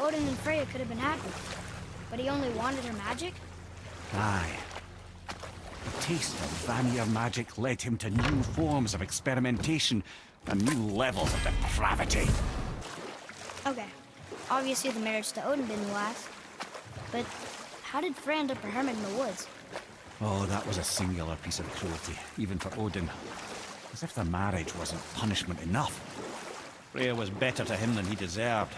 Odin and Freya could have been happy. But he only wanted her magic? Aye. The taste of Vanir magic led him to new forms of experimentation and new levels of depravity. Okay. Obviously the marriage to Odin didn't last. But how did Freya end up a hermit in the woods? Oh, that was a singular piece of cruelty, even for Odin. As if the marriage wasn't punishment enough. Freya was better to him than he deserved.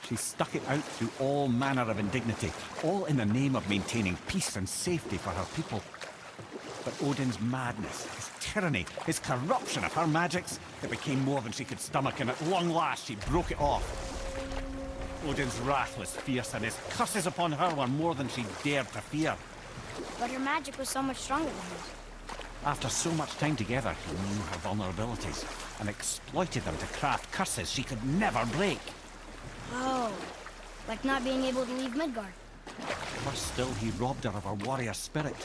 She stuck it out through all manner of indignity, all in the name of maintaining peace and safety for her people. But Odin's madness, his tyranny, his corruption of her magics, it became more than she could stomach, and at long last she broke it off. Odin's wrath was fierce, and his curses upon her were more than she dared to fear. But her magic was so much stronger than his. After so much time together, he knew her vulnerabilities, and exploited them to craft curses she could never break. Oh, like not being able to leave Midgard. Worse still, he robbed her of her warrior spirit.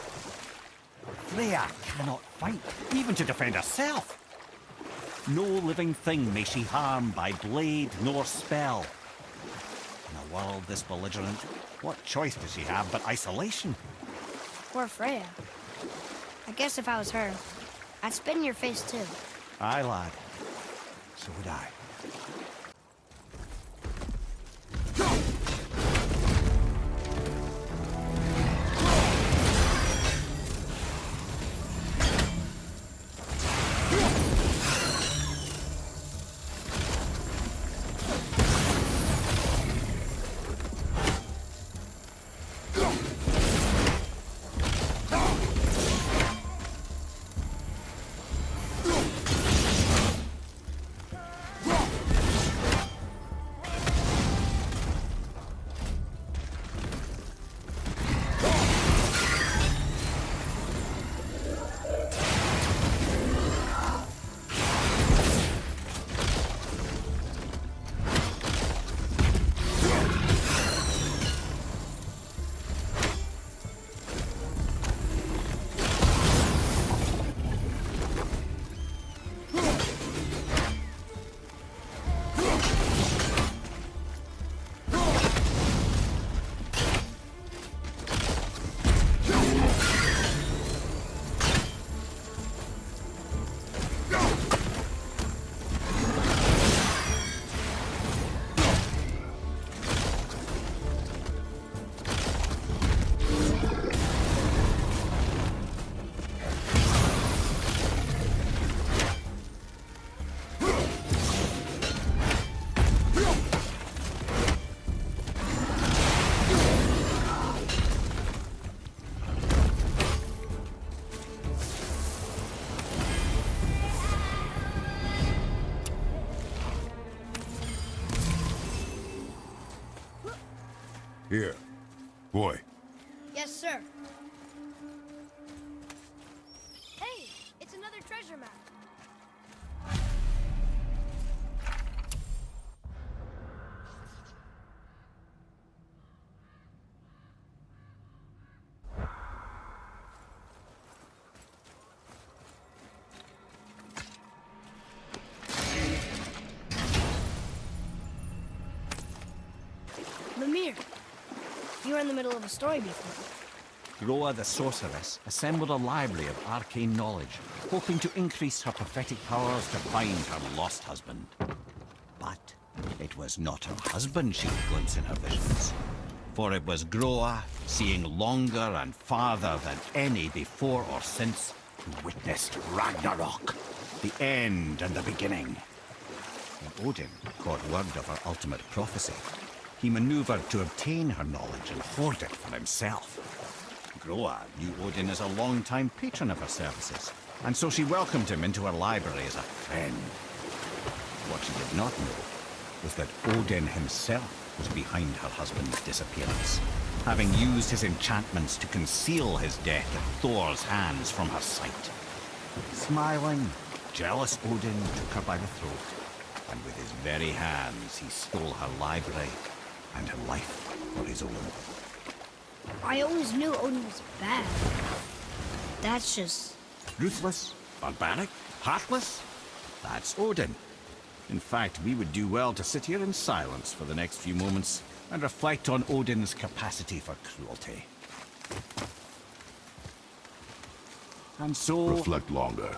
Freya cannot fight, even to defend herself. No living thing may she harm by blade nor spell. In a world this belligerent, what choice does she have but isolation? Poor Freya. I guess if I was her, I'd spit in your face too. Aye, lad. So would I. Here. Boy. Yes, sir. Hey, it's another treasure map. Lemire, you were in the middle of a story before. Groa the sorceress assembled a library of arcane knowledge, hoping to increase her prophetic powers to find her lost husband. But it was not her husband she would glimpse in her visions. For it was Groa, seeing longer and farther than any before or since, who witnessed Ragnarok, the end and the beginning. When Odin caught word of her ultimate prophecy, he maneuvered to obtain her knowledge and hoard it for himself. Groa knew Odin as a long-time patron of her services, and so she welcomed him into her library as a friend. What she did not know was that Odin himself was behind her husband's disappearance, having used his enchantments to conceal his death at Thor's hands from her sight. Smiling, jealous Odin took her by the throat, and with his very hands he stole her library and her life for his own. I always knew Odin was bad. That's just... Ruthless, barbaric, heartless? That's Odin. In fact, we would do well to sit here in silence for the next few moments and reflect on Odin's capacity for cruelty. And so... Reflect longer.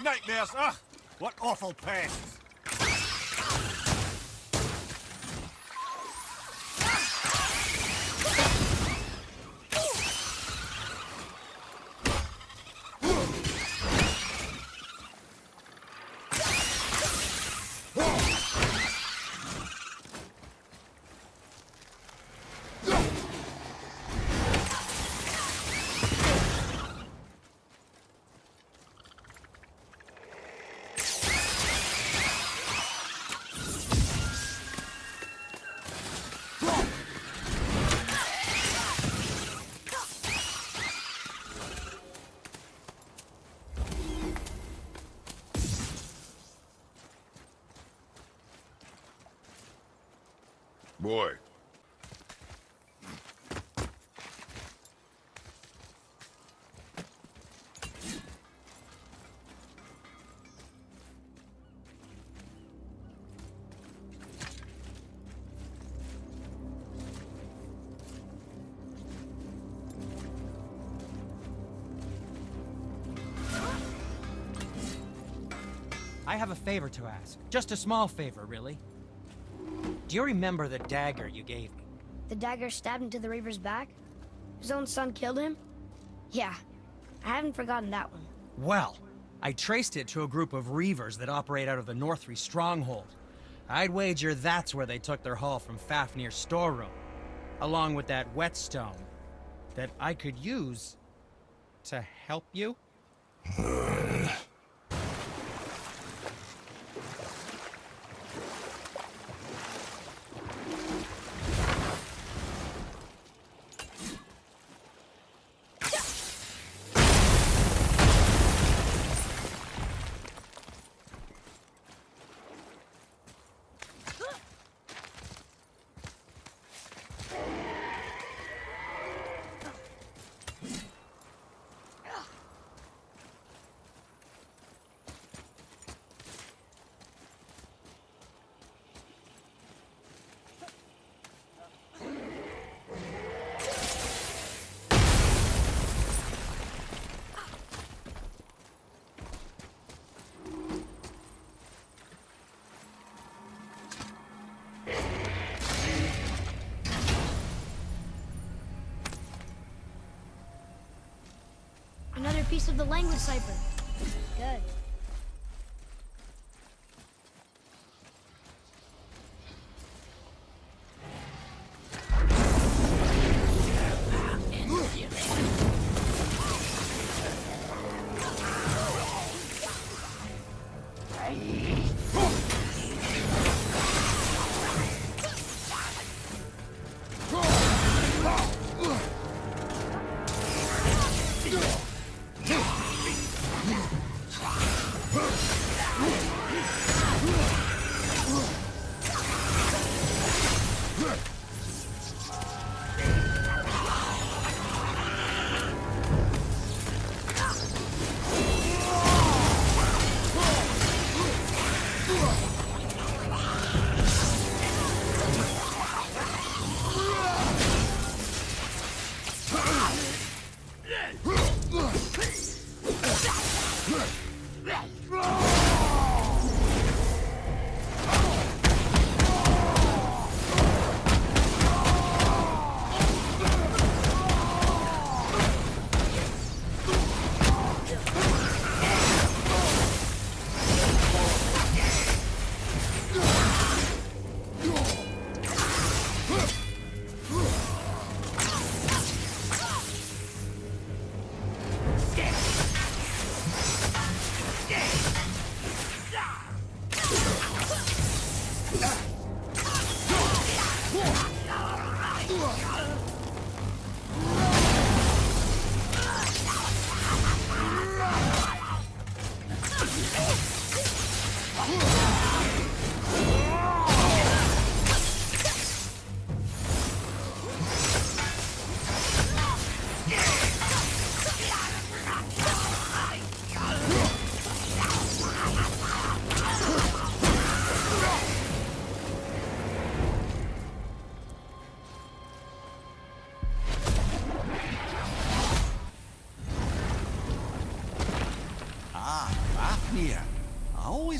Nightmares, ugh! What awful pests! Boy. I have a favor to ask. Just a small favor, really. Do you remember the dagger you gave me? The dagger stabbed into the Reaver's back? His own son killed him? Yeah, I haven't forgotten that one. Well, I traced it to a group of Reavers that operate out of the Northree stronghold. I'd wager that's where they took their haul from Fafnir's storeroom, along with that whetstone that I could use to help you. Another piece of the language cipher. Good.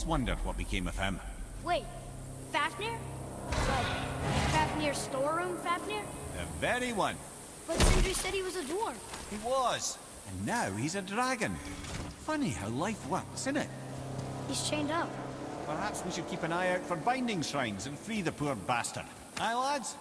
wondered what became of him. Wait, Fafnir? Like, Fafnir storeroom Fafnir? The very one. But Sindri said he was a dwarf. He was. And now he's a dragon. Funny how life works, isn't it? He's chained up. Perhaps we should keep an eye out for binding shrines and free the poor bastard. Aye, lads?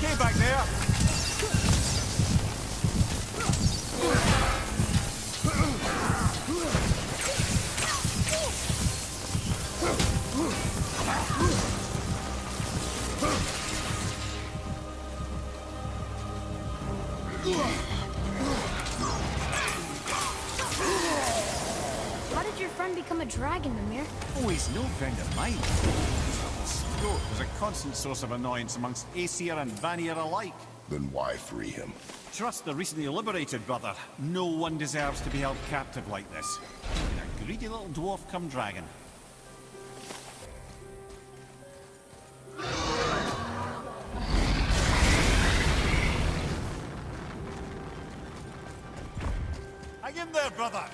Okay back there. How did your friend become a dragon, Mimir? Oh, he's no friend of mine. Scroat was a constant source of annoyance amongst Aesir and Vanir alike. Then why free him? Trust the recently liberated, brother. No one deserves to be held captive like this. Even a greedy little dwarf come dragon. Hang in there, brother!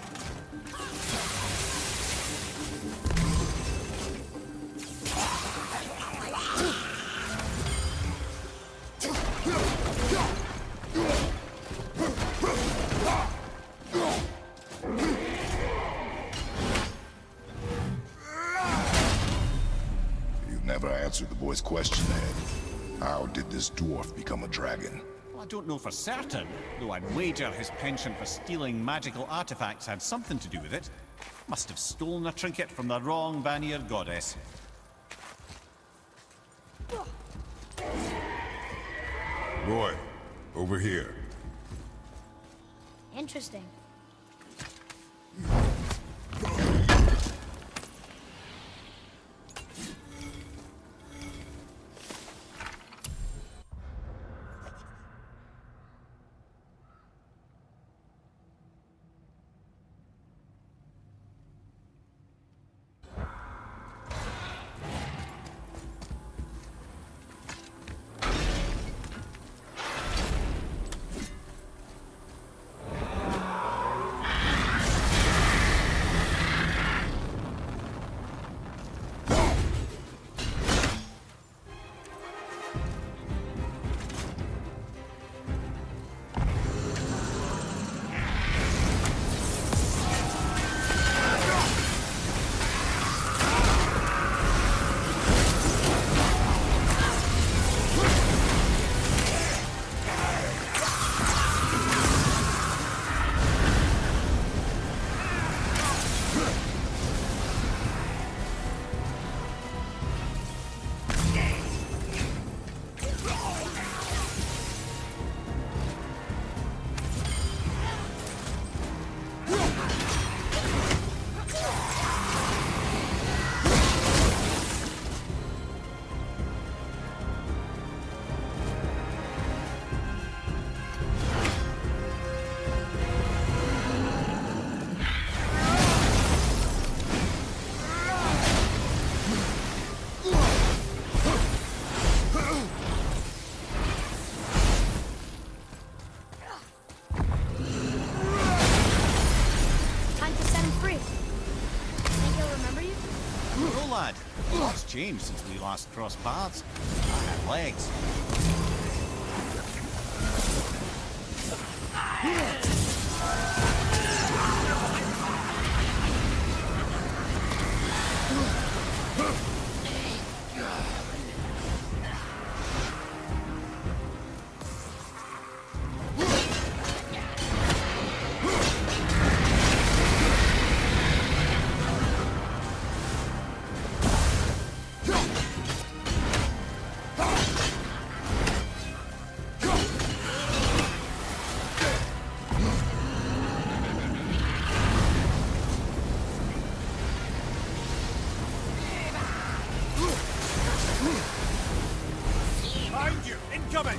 You never answered the boy's question, Ed. How did this dwarf become a dragon? Well, I don't know for certain, though I'd wager his penchant for stealing magical artifacts had something to do with it. Must have stolen a trinket from the wrong Vanir goddess. Boy, over here. Interesting. What's changed since we last crossed paths? I had legs. Behind you! Incoming!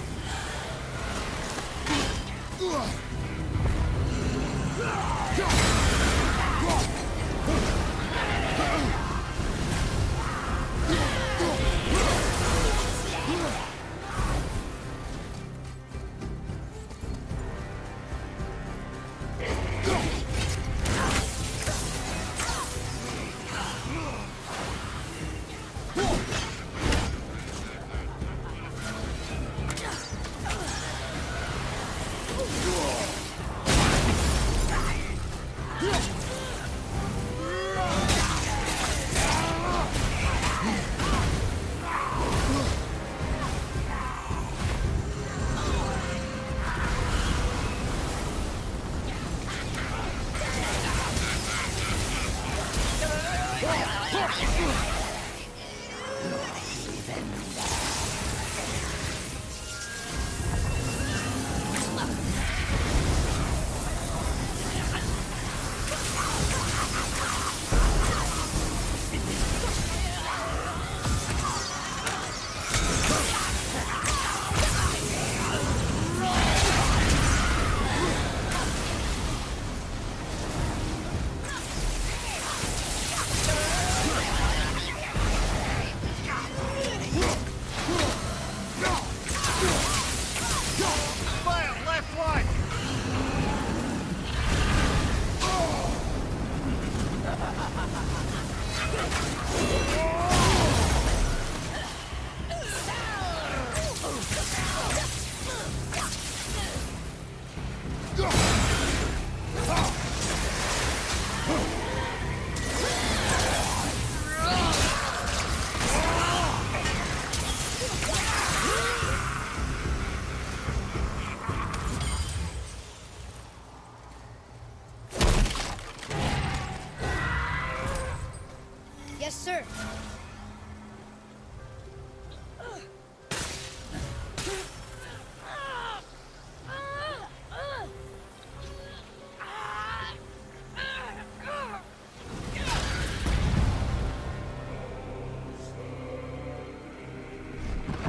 Yes, sir.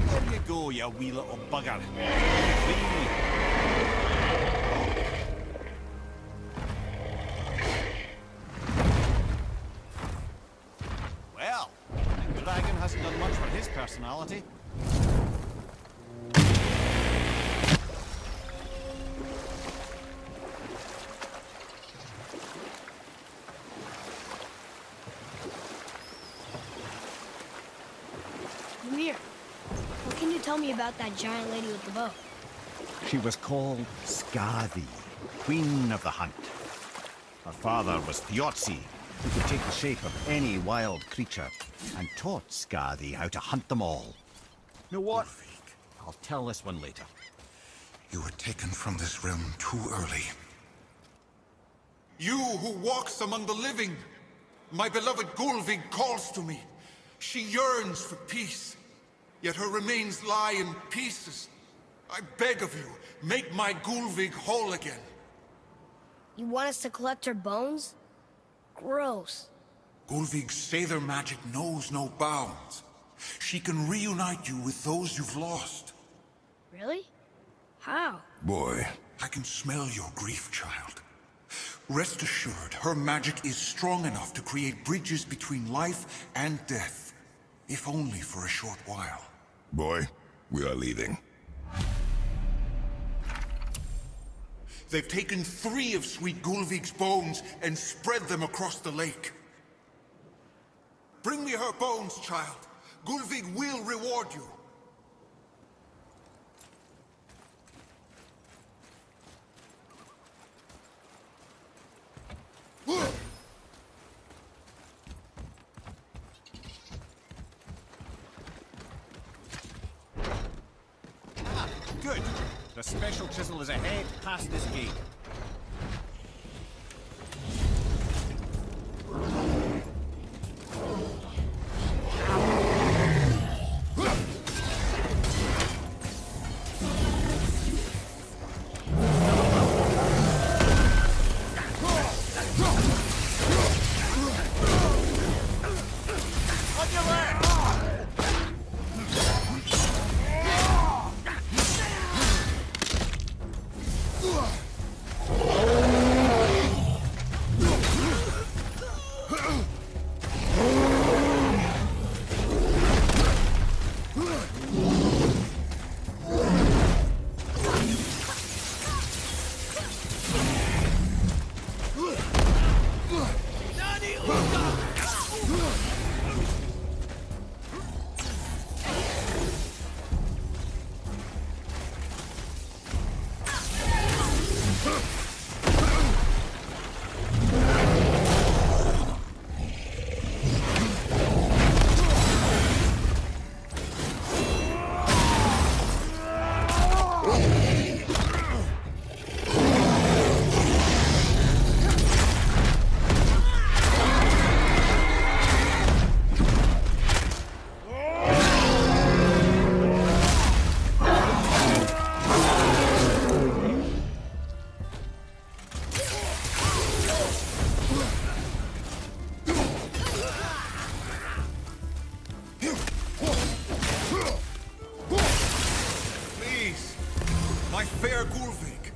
There you go, you wee little bugger. Free. Well, the dragon hasn't done much for his personality. Ymir, what can you tell me about that giant lady with the bow? She was called Skadi, Queen of the Hunt. Her father was Thiotzi, who could take the shape of any wild creature, and taught Skadi how to hunt them all. You know what? I'll tell this one later. You were taken from this realm too early. You who walks among the living! My beloved Gulvig calls to me. She yearns for peace, yet her remains lie in pieces. I beg of you, make my Gulvig whole again. You want us to collect her bones? Gross. Gulvig's Sather magic knows no bounds. She can reunite you with those you've lost. Really? How? Boy, I can smell your grief, child. Rest assured, her magic is strong enough to create bridges between life and death. If only for a short while. boy, we are leaving. They've taken 3 of Sweet Gulvig's bones and spread them across the lake. Bring me her bones, child. Gulvig will reward you. Good. The special chisel is ahead past this gate. Please, my fair Gulvig.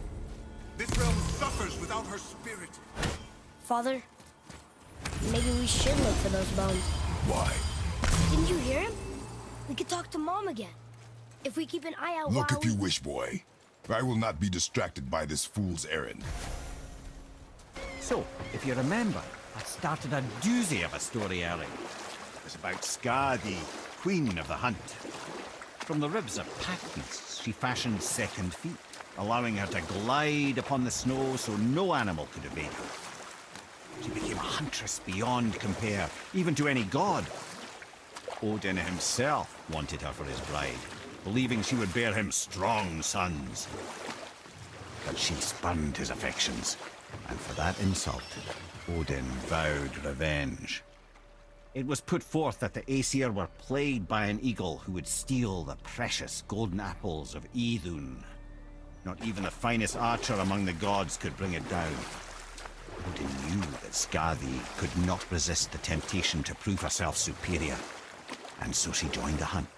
This realm suffers without her spirit. Father, maybe we should look for those bones. Why? Didn't you hear him? We could talk to Mom again. If we keep an eye out Look while if you wish, boy. I will not be distracted by this fool's errand. So, if you remember, I started a doozy of a story earlier. It was about Skadi, Queen of the Hunt. From the ribs of pack beasts, she fashioned second feet, allowing her to glide upon the snow so no animal could evade her. She became a huntress beyond compare, even to any god. Odin himself wanted her for his bride, believing she would bear him strong sons. But she spurned his affections, and for that insult, Odin vowed revenge. It was put forth that the Aesir were plagued by an eagle who would steal the precious golden apples of Idun. Not even the finest archer among the gods could bring it down. Odin knew that Skadi could not resist the temptation to prove herself superior, and so she joined the hunt.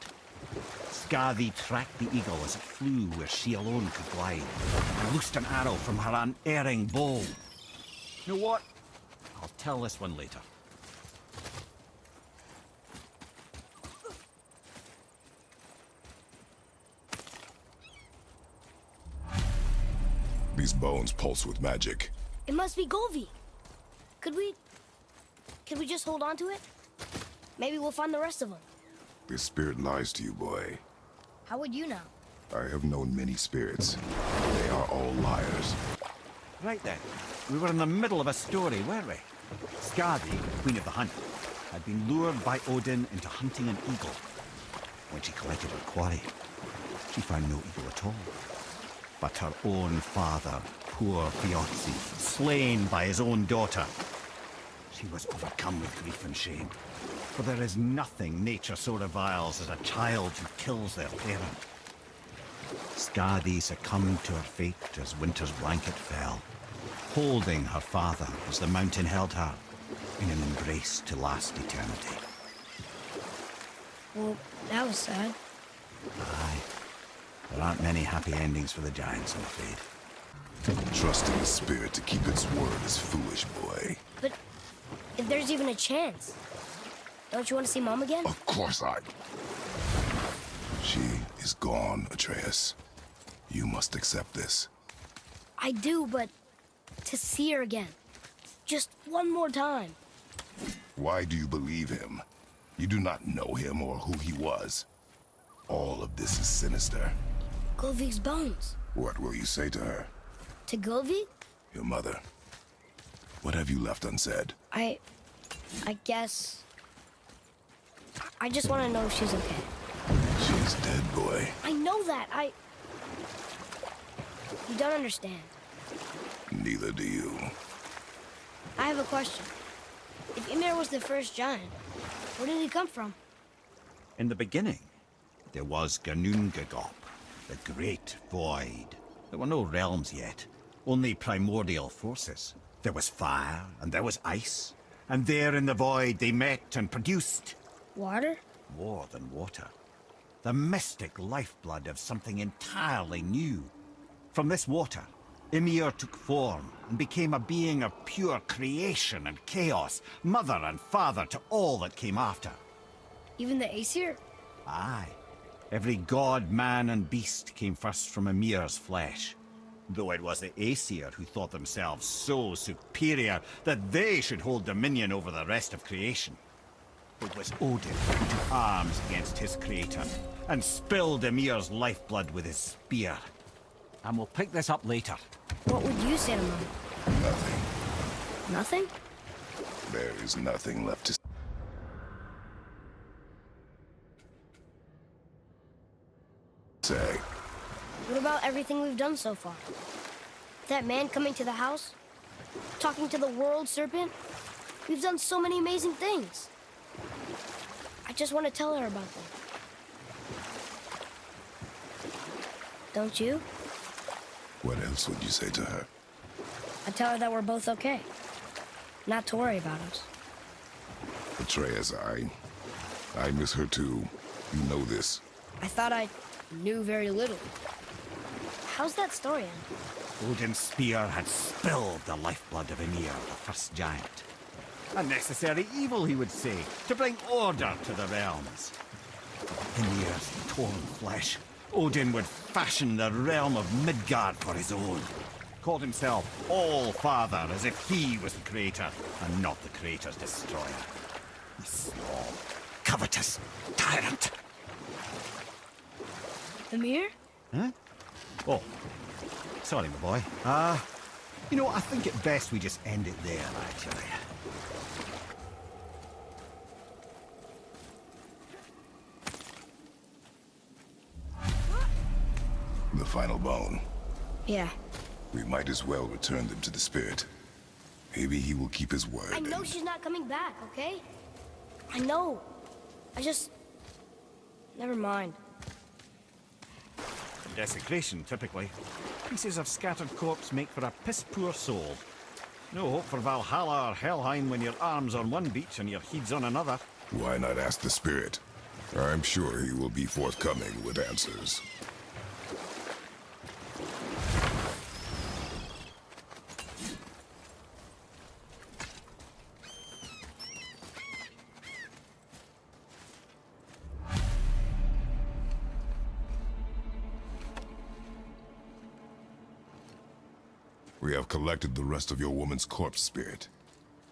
Skadi tracked the eagle as it flew where she alone could glide, and loosed an arrow from her unerring bow. You know what? I'll tell this one later. These bones pulse with magic. It must be Golvi. Could we just hold on to it? Maybe we'll find the rest of them. This spirit lies to you, boy. How would you know? I have known many spirits. They are all liars. Right then, we were in the middle of a story, weren't we? Skadi, Queen of the Hunt, had been lured by Odin into hunting an eagle. When she collected her quarry, she found no eagle at all. But her own father, poor Thiotzi, slain by his own daughter. She was overcome with grief and shame, for there is nothing nature so reviles as a child who kills their parent. Skadi succumbed to her fate as winter's blanket fell, holding her father as the mountain held her in an embrace to last eternity. Well, that was sad. Aye. There aren't many happy endings for the giants, I'm afraid. Trusting the spirit to keep its word is foolish, boy. But if there's even a chance, don't you want to see Mom again? Of course I... She is gone, Atreus. You must accept this. I do, but to see her again. Just one more time. Why do you believe him? You do not know him or who he was. All of this is sinister. Golvi's bones. What will you say to her? To Golvi? Your mother. What have you left unsaid? I guess... I just want to know if she's okay. She's dead, boy. I know that. You don't understand. Neither do you. I have a question. If Ymir was the first giant, where did he come from? In the beginning, there was Ginnungagap, the Great Void. There were no realms yet, only primordial forces. There was fire, and there was ice. And there in the void they met and produced... Water? more than water. The mystic lifeblood of something entirely new. From this water, Ymir took form and became a being of pure creation and chaos, mother and father to all that came after. Even the Aesir? Aye. Every god, man, and beast came first from Ymir's flesh. Though it was the Aesir who thought themselves so superior that they should hold dominion over the rest of creation. It was Odin who took arms against his creator and spilled Ymir's lifeblood with his spear. And we'll pick this up later. What would you say to Mom? Nothing. Nothing? There is nothing left to say. What about everything we've done so far? That man coming to the house? Talking to the world serpent? We've done so many amazing things. I just want to tell her about them. Don't you? What else would you say to her? I tell her that we're both okay. Not to worry about us. Atreus, I miss her too. You know this. I thought I knew very little. How's that story end? Odin's spear had spilled the lifeblood of Ymir, the first giant. A necessary evil, he would say, to bring order to the realms. Of Ymir's torn flesh, Odin would fashion the realm of Midgard for his own. Called himself All-Father, as if he was the creator, and not the creator's destroyer. A small, covetous tyrant. Ymir? Huh? Oh, sorry, my boy. You know, I think it best we just end it there, actually. final bone. Yeah. We might as well return them to the spirit. Maybe he will keep his word. I know she's not coming back, okay? I know. Never mind. Desecration, typically. Pieces of scattered corpse make for a piss-poor soul. No hope for Valhalla or Helheim when your arm's on one beach and your head's on another. Why not ask the spirit? I'm sure he will be forthcoming with answers. We have collected the rest of your woman's corpse, spirit.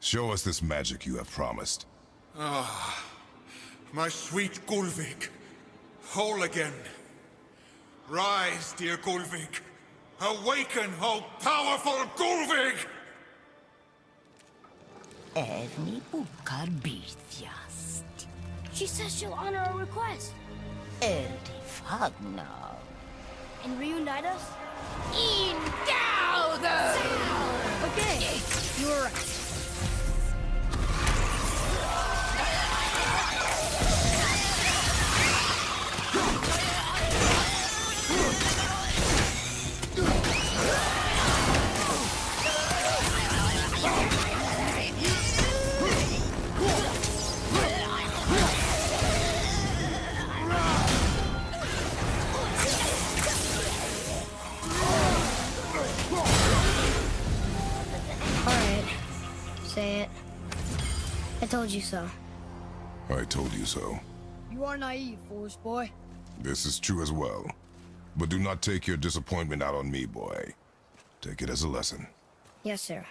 Show us this magic you have promised. My sweet Gulvig, whole again. Rise, dear Gulvig. Awaken, O powerful Gulvig! Erni bukar bitjast. She says she'll honor our request Erdi fagna. and reunite us. In dauder! Okay, you were right. Say it. I told you so. I told you so. You are naive, foolish boy. This is true as well. But do not take your disappointment out on me, boy. Take it as a lesson. Yes, sir.